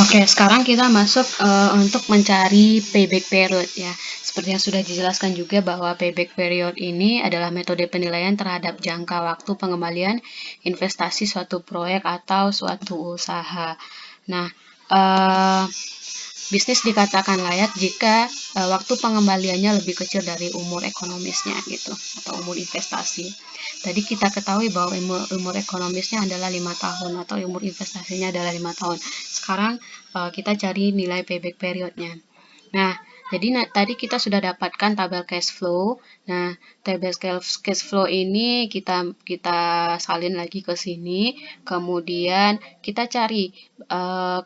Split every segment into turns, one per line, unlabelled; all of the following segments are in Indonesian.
Oke, sekarang kita masuk untuk mencari payback period ya. Seperti yang sudah dijelaskan juga bahwa payback period ini adalah metode penilaian terhadap jangka waktu pengembalian investasi suatu proyek atau suatu usaha. Nah, bisnis dikatakan layak jika waktu pengembaliannya lebih kecil dari umur ekonomisnya gitu, atau umur investasi. Tadi kita ketahui bahwa umur ekonomisnya adalah 5 tahun atau umur investasinya adalah 5 tahun. Sekarang kita cari nilai payback periodnya. Nah, jadi tadi kita sudah dapatkan tabel cash flow. Nah, tabel cash flow ini kita salin lagi ke sini. Kemudian kita cari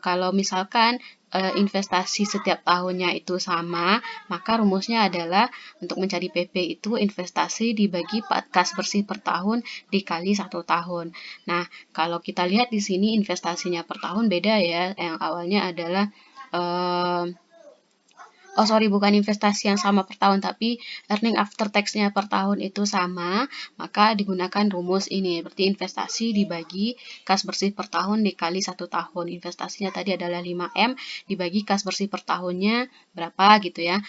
kalau misalkan investasi setiap tahunnya itu sama, maka rumusnya adalah untuk mencari PP itu investasi dibagi kas bersih per tahun dikali 1 tahun. Nah, kalau kita lihat di sini investasinya per tahun beda ya. Yang awalnya adalah bukan investasi yang sama per tahun, tapi earning after tax-nya per tahun itu sama, maka digunakan rumus ini. Berarti investasi dibagi kas bersih per tahun dikali 1 tahun. Investasinya tadi adalah 5M, dibagi kas bersih per tahunnya berapa gitu ya.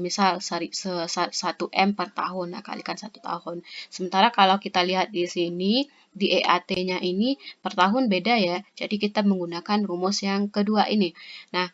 Misal 1M per tahun, nah kalikan 1 tahun. Sementara kalau kita lihat di sini, di EAT-nya ini per tahun beda ya, jadi kita menggunakan rumus yang kedua ini. Nah,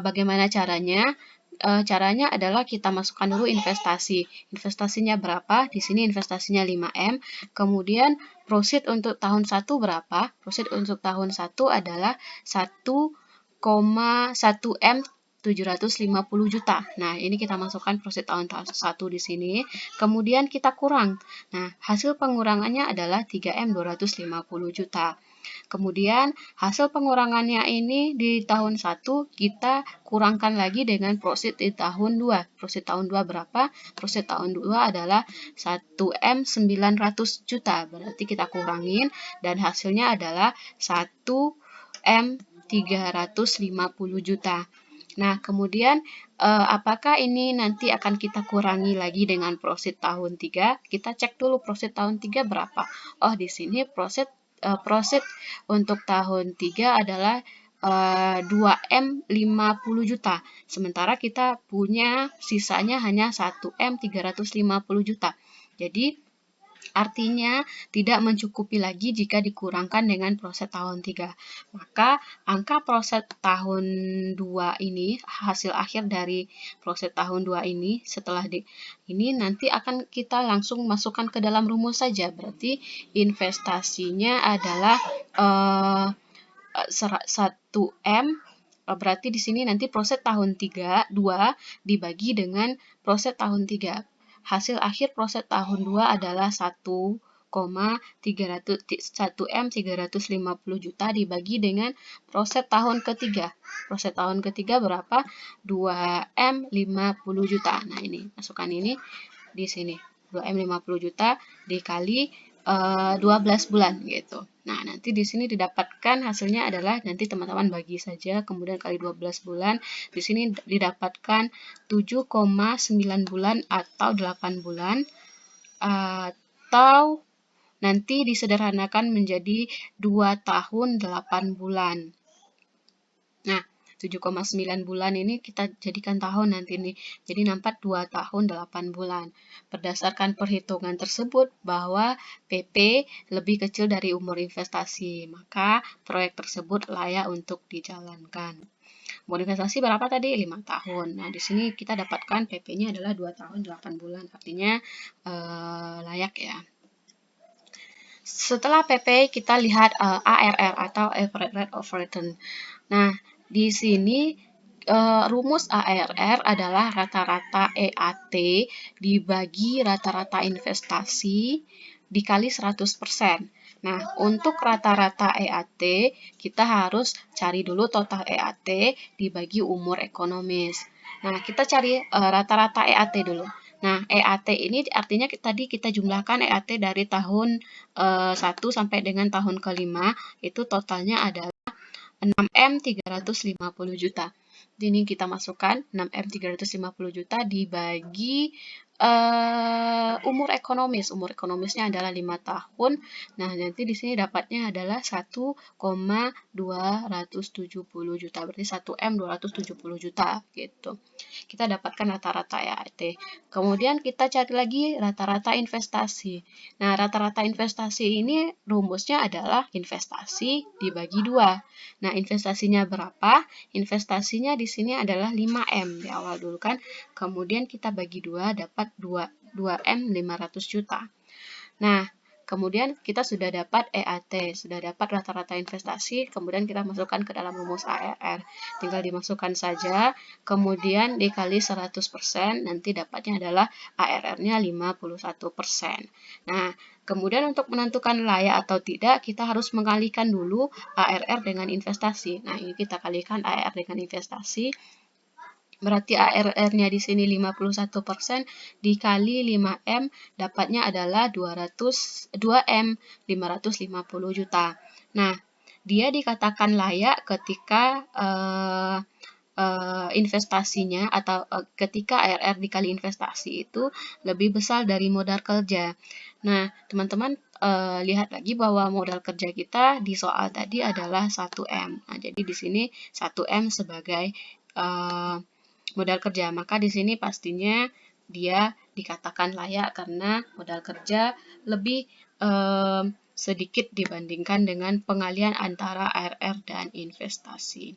bagaimana caranya? Caranya adalah kita masukkan dulu investasi. Investasinya berapa? Di sini investasinya 5M. Kemudian proceed untuk tahun 1 berapa? Proceed untuk tahun 1 adalah 1,1M 750 juta. Nah, ini kita masukkan proceed tahun 1 di sini. Kemudian kita kurang. Nah, hasil pengurangannya adalah 3M 250 juta. Kemudian hasil pengurangannya ini di tahun 1 kita kurangkan lagi dengan proceed di tahun 2. Proceed tahun 2 berapa? Proceed tahun 2 adalah 1M 900 juta. Berarti kita kurangin dan hasilnya adalah 1M 350 juta. Nah, kemudian apakah ini nanti akan kita kurangi lagi dengan proceed tahun 3? Kita cek dulu proceed tahun 3 berapa. Oh, di sini proceed untuk tahun 3 adalah 2M 50 juta. Sementara kita punya sisanya hanya 1M 350 juta. Jadi artinya tidak mencukupi lagi jika dikurangkan dengan proses tahun 3. Maka angka proses tahun 2 ini, hasil akhir dari proses tahun 2 ini, setelah ini nanti akan kita langsung masukkan ke dalam rumus saja. Berarti investasinya adalah 1M, berarti di sini nanti proses tahun 2 dibagi dengan proses tahun 3. Hasil akhir proses tahun 2 adalah 1M 350 juta dibagi dengan proses tahun ketiga. Proses tahun ketiga berapa? 2M 50 juta. Nah, ini masukkan ini di sini. 2M 50 juta dikali 12 bulan gitu. Nah, nanti di sini didapatkan hasilnya adalah nanti teman-teman bagi saja, kemudian kali 12 bulan. Di sini didapatkan 7,9 bulan atau 8 bulan, atau nanti disederhanakan menjadi 2 tahun 8 bulan. Nah, 7,9 bulan ini kita jadikan tahun nanti nih. Jadi nampak 2 tahun 8 bulan. Berdasarkan perhitungan tersebut bahwa PP lebih kecil dari umur investasi, maka proyek tersebut layak untuk dijalankan. Umur investasi berapa tadi? 5 tahun. Nah, di sini kita dapatkan PP-nya adalah 2 tahun 8 bulan. Artinya layak ya. Setelah PP kita lihat ARR atau Average Rate of Return. Nah, di sini rumus ARR adalah rata-rata EAT dibagi rata-rata investasi dikali 100%. Nah, untuk rata-rata EAT, kita harus cari dulu total EAT dibagi umur ekonomis. Nah, kita cari rata-rata EAT dulu. Nah, EAT ini artinya tadi kita jumlahkan EAT dari tahun 1 sampai dengan tahun kelima, itu totalnya adalah 6M 350 juta. Ini kita masukkan 6M 350 juta dibagi umur ekonomis. Umur ekonomisnya adalah 5 tahun. Nah, nanti di sini dapatnya adalah 1,270 juta. Berarti 1M 270 juta gitu. Kita dapatkan rata-rata AAT. Kemudian kita cari lagi rata-rata investasi. Nah, rata-rata investasi ini rumusnya adalah investasi dibagi 2. Nah, investasinya berapa? Investasinya di sini adalah 5M di awal dulu kan. Kemudian kita bagi 2 dapat 2M 500 juta. Nah, kemudian kita sudah dapat EAT, sudah dapat rata-rata investasi, kemudian kita masukkan ke dalam rumus ARR. Tinggal dimasukkan saja, kemudian dikali 100%, nanti dapatnya adalah ARR-nya 51%. Nah, kemudian untuk menentukan layak atau tidak, kita harus mengalikan dulu ARR dengan investasi. Nah, ini kita kalikan ARR dengan investasi. Berarti ARR-nya di sini 51% dikali 5M dapatnya adalah 2M 550 juta. Nah, dia dikatakan layak ketika investasinya atau ketika ARR dikali investasi itu lebih besar dari modal kerja. Nah, teman-teman lihat lagi bahwa modal kerja kita di soal tadi adalah 1M. Nah, jadi di sini 1M sebagai modal kerja. Maka di sini pastinya dia dikatakan layak karena modal kerja lebih sedikit dibandingkan dengan pengalian antara ARR dan investasi.